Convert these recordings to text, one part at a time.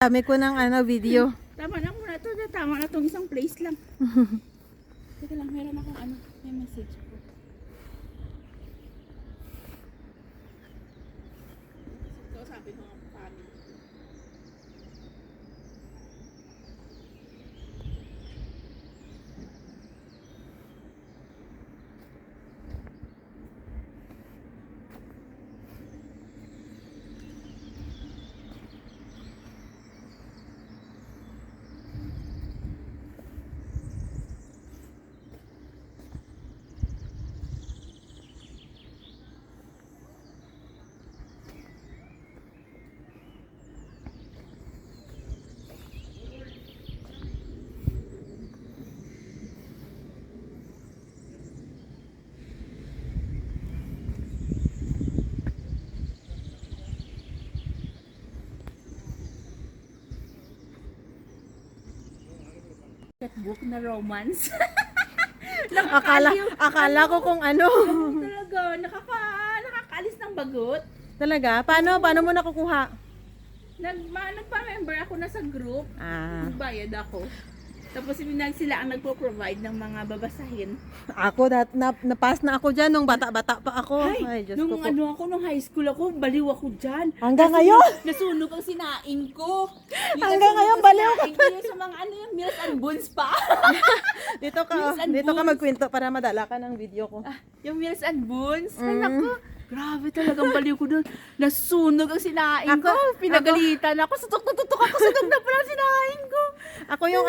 Dami ko ng video. Tama na muna to. Tama na tong isang place lang. Teka lang, meron akong may message ko. So, sabi ko nga family. Book na romance. Akala ko kung ano. Talaga, nakakaalis ng bagot. Talaga? Paano mo nakukuha? Nagpa-member ako na sa group. Nagbayad ako. Tapos sila ang nagpo-provide ng mga babasahin. Ako, na-pass na ako dyan nung bata-bata pa ako. Ay, Diyos ko po. Nung high school ako, baliw ako dyan. Hanggang ngayon? Nasunog ang sinaing ko. Hanggang ngayon, baliw ka. Yung sa mga yung Meals and Boons pa. Dito ka magkwento para madala ka ng video ko. Yung Meals and Boons. Ay, naku. Grabe talagang baliw ko doon. Nasunog ang sinaing ko. Pinagalitan ako. Tutok ako. Sunog na pala ang sinaing ko. Ako yung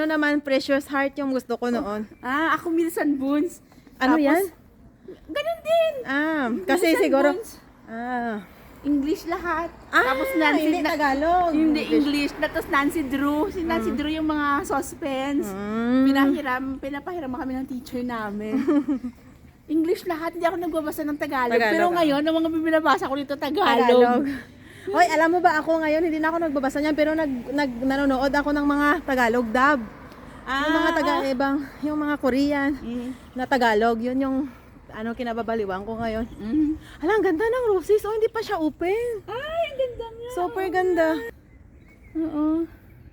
naman, Precious Heart yung gusto ko noon. Ako Meals and Boons. Ano Tapos, yan? Ganun din. Kasi Meals and siguro, Boons. English lahat. Tapos hindi Tagalog. Hindi English. Tapos Nancy Drew. Si Nancy Drew yung mga suspense. Pinapahiram kami ng teacher namin. English lahat. Hindi ako nagbabasa ng Tagalog. Pero ngayon, ang mga binabasa ko dito, Tagalog. Hoy, alam mo ba ako ngayon, hindi na ako nagbabasa niyan, pero nanonood ako ng mga Tagalog dub. Yung mga yung mga Korean na Tagalog, yun yung kinababaliwan ko ngayon. Ang ganda ng roses. Hindi pa siya open. Ay, ang ganda niya. Super ganda. Oo.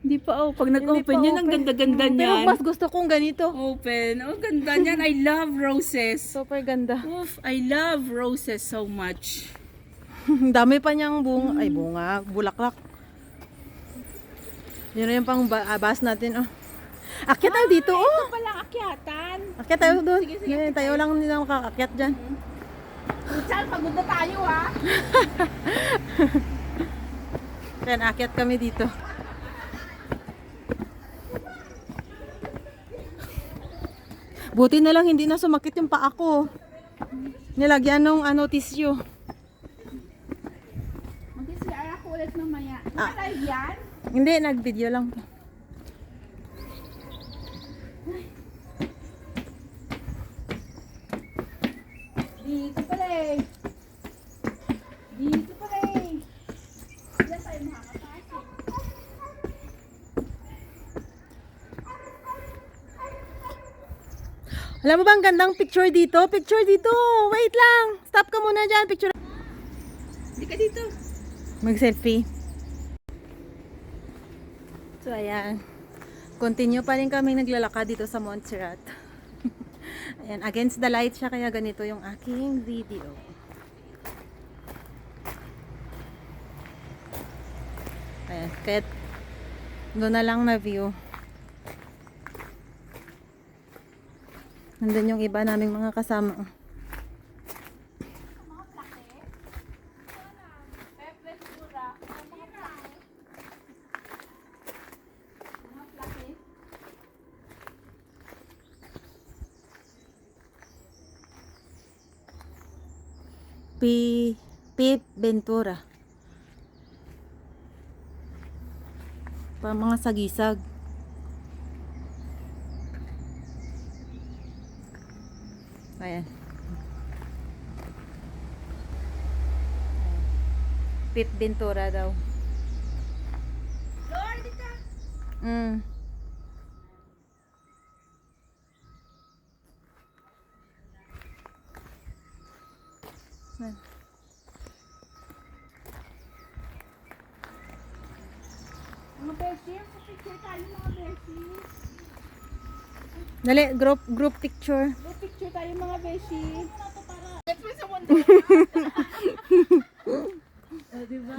Hindi pa, pag nag-open yan, ang ganda-ganda niyan. Pero mas gusto kong ganito. Open. Ganda niyan. I love roses. Super ganda. Oof, I love roses so much. Dami pa niyang bunga, bulaklak. Yun na yung pang bus natin. Akyat tayo dito, Ito palang akyatan. Akyat tayo doon. Sige, Tayo lang nila makakakyat dyan. Saan, pagod na tayo Yan, akyat kami dito. Buti na lang hindi na sumakit yung paa ko. Nilagyan nung tissue. Mag-CR ako ulit mamaya. Naka-live yan? Hindi, nag-video lang. Dito pala eh. Dito pala eh. Diyan tayo makakapasok. Alam mo ba ang gandang picture dito? Picture dito! Wait lang! Stop ka muna dyan. Picture. Hindi ka dito. Mag-selfie. So, ayan. Continue pa rin kami naglalakad dito sa Montserrat. Ayan, against the light siya, kaya ganito yung aking video. Ayan, kaya doon na lang na view. Nandun yung iba naming mga kasama. Pip Ventura. Pa mga sagisag. Ayan. Pip Ventura daw. Lord, dito. beshi, picture tayo mga beshi. Dali, group picture. Picture tayo mga beshi. Let's go sa mundo. Diba?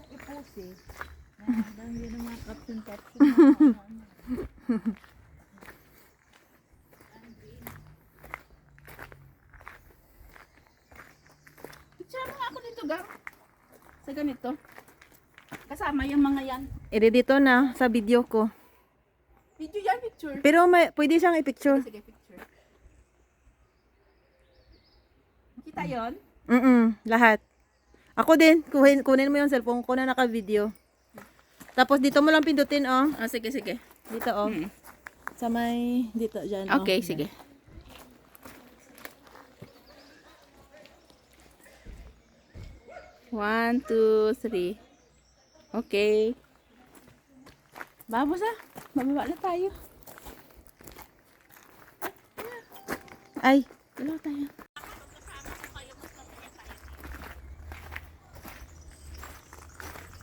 Ipusi. Dahil yun ang mga caption. Picture mo nga ako dito, Gang. Sa ganito. Kasama yung mga yan. Dito na sa video ko. Video yan, picture. Pero pwede siyang i-picture. Sige, picture. Kita yon? Lahat. Ako din, kunin mo yung cellphone ko na naka-video. Tapos dito mo lang pindutin, oh. Ah, sige, sige. Dito, oh. Sa may, dito, dyan, oh. Okay, sige. One, two, three. Okay. Vamos ah. Mababa na tayo. Ay, Dalawa tayo.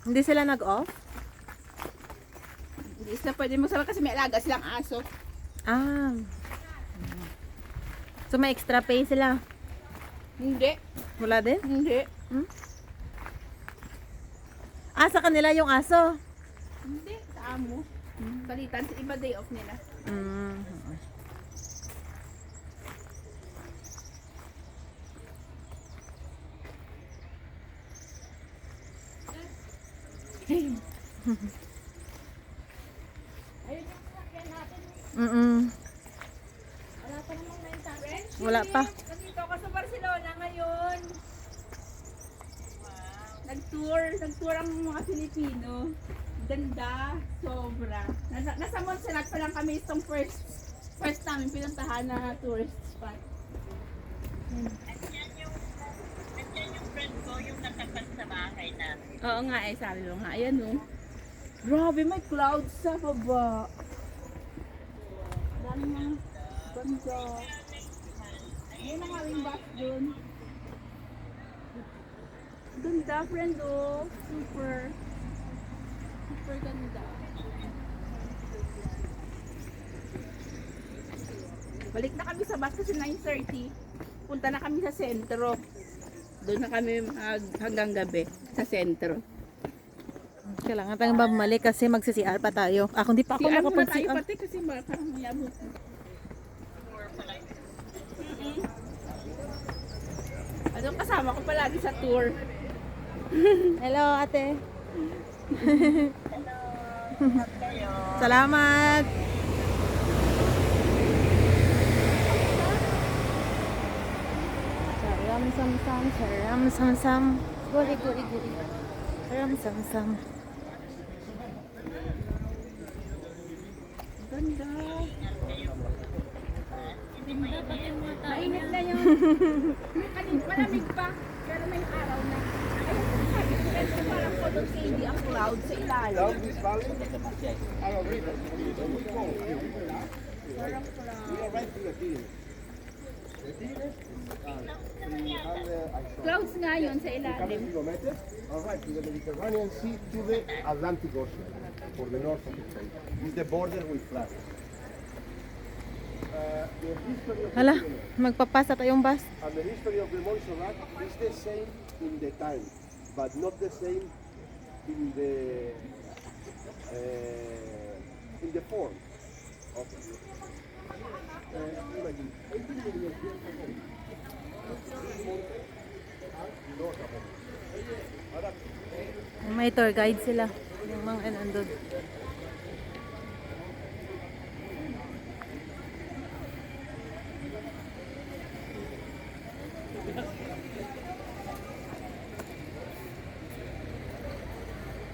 hindi sila nag-off? Hindi sila pwede magsama kasi may alaga silang aso. Ah. So may extra pay sila? Hindi. Wala din? Hindi. Ah, sa kanila yung aso? Hindi. Sa amo. Palitan sa iba day off nila. Wala pa namang naitabi. Wala pa. Nandito ako sa Barcelona ngayon. Nag-tour ang mga Pilipino. Ganda, sobra. Nasa Montserrat pa lang kami itong first namin pinuntahan na tourist spot. Andiyan yung friend ko, yung natapat sa bahay namin. Oo nga eh, sabi mo nga. Ayan oh. Grabe, may clouds sa baba. Dami mga ganda. Ayun ang aming bus dun. Ganda, friend oh. Super ganda. Balik na kami sa bus kasi 9:30. Punta na kami sa sentro. Doon na kami hanggang gabi sa sentro. Kailangan tayong bumalik kasi magsi-CR pa tayo. Ako hindi pa ako CR muna tayo nakapag-CR. pati kasi parang mayabot. Ano kasama ko palagi sa tour. Hello, ate. Salamat. Saram sam sam, saram sam sam. Guri guri guri. Saram sam sam. Ganda. Mainit na yun. Malamig pa. Pero may araw na. Ayun, sabi ko, ito parang cotton candy ang cloud sa ilalim. Parang clouds nga yun sa ilalim. Kilometers, all right, to the Mediterranean Sea to the Atlantic Ocean for the north of the country. This is the border with France. The history of Hala, magpapasa tayong bus. and the history of the Montserrat is the same in the time, but not the same in the form. Of, May tour guide sila. Yung mga nandun.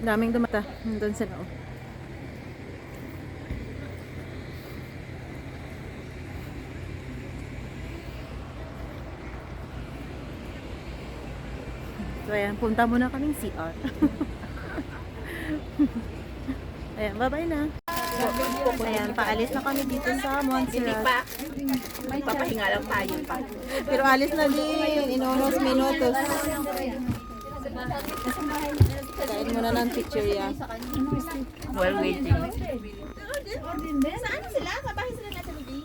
Daming dumata. Nandun sila. Oh. So ayan, punta muna kaming CR. Ayan, bye-bye na. Ayan, paalis na kami dito sa Hindi Montserrat. pa. May papahinga lang tayo pa. Pero alis na din, in unos minutos. Kain muna ng picture yan. While waiting. Saan sila? Kabahay sila nasa Ligi?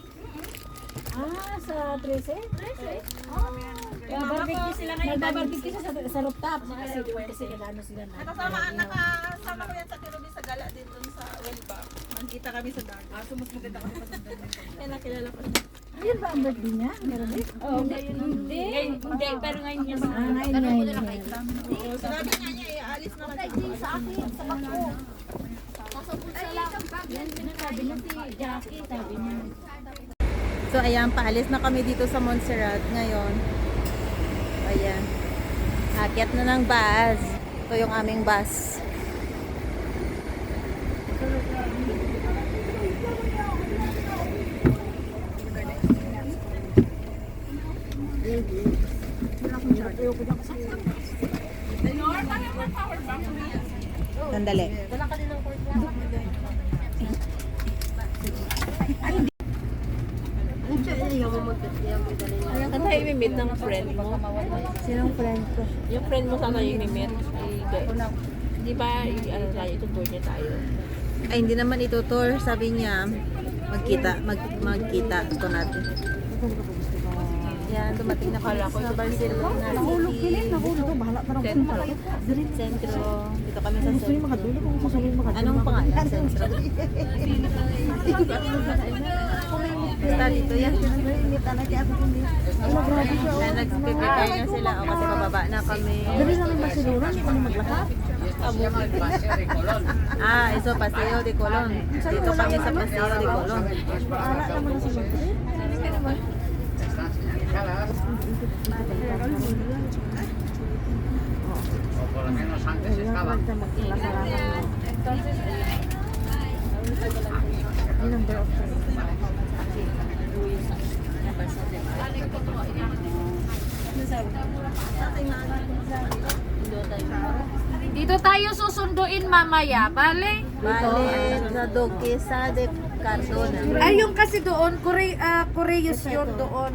Ah, sa 13? 13? Barbecue sila ngayon. Barbecue sa rooftop. Kasi ano sila na. Nakasama ko yan sa Kirubi sa gala din dun sa Welba. Magkita kami sa dagat. Sumus maganda kami sa dagat. Yan nakilala ko. Ayun ba ang birthday niya? Meron din? Oo. Hindi. Hindi, pero ngayon niya. Ngayon. Sinabi niya niya, alis na lang. Sa akin, sa bako. Nasa bulsa lang. Yan, sinasabi niya si Jackie, sabi niya. So ayan, paalis na kami dito sa Montserrat ngayon. Ayan. Akyat na ng bus. Ito yung aming bus. Sandali. Ano tayo imimit ng friend mo? Sinong friend ko? Yung friend mo sana yung imimit. Di ba, ano tayo, itutur niya tayo. Ay, hindi naman itutur. Sabi niya, magkita. Ito natin. Yan, dumating na kami sa Barcelona City. Sentro. Dito kami sa Sentro. Anong pangalan? Sentro. Basta dito yan. Na nag-prepare na sila. O kasi bababa na kami. Ah, eso Paseo de Colón. Dito kami sa Paseo de Colón. O por lo menos antes estaba. Dito tayo susunduin mamaya, bale? Bale, sa Duquesa de Cardona. Ay, yung kasi doon, Correos yun doon.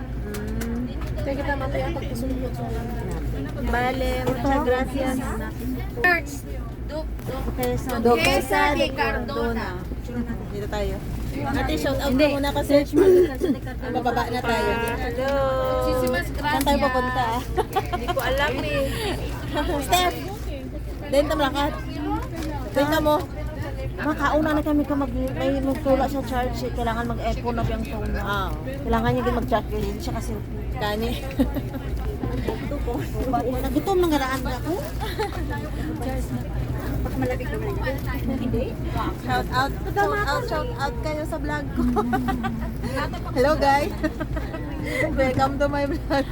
Bale, muchas gracias. Church, Duquesa de Cardona. Dito tayo. Ate, shout out ka muna kasi bababa na tayo. Hello. Muchísimas Saan tayo gracias. papunta? Hindi ko alam eh. Steph! Dahil tamlakat. Tingnan mo. Makauna na kami ka may magtula sa church. Kailangan mag-echo na yung phone na. Kailangan niya din mag-chat yun siya kasi kani. Nagutom nang garaan na ako. Shout out kayo sa vlog ko. Hello guys. Welcome to my vlog.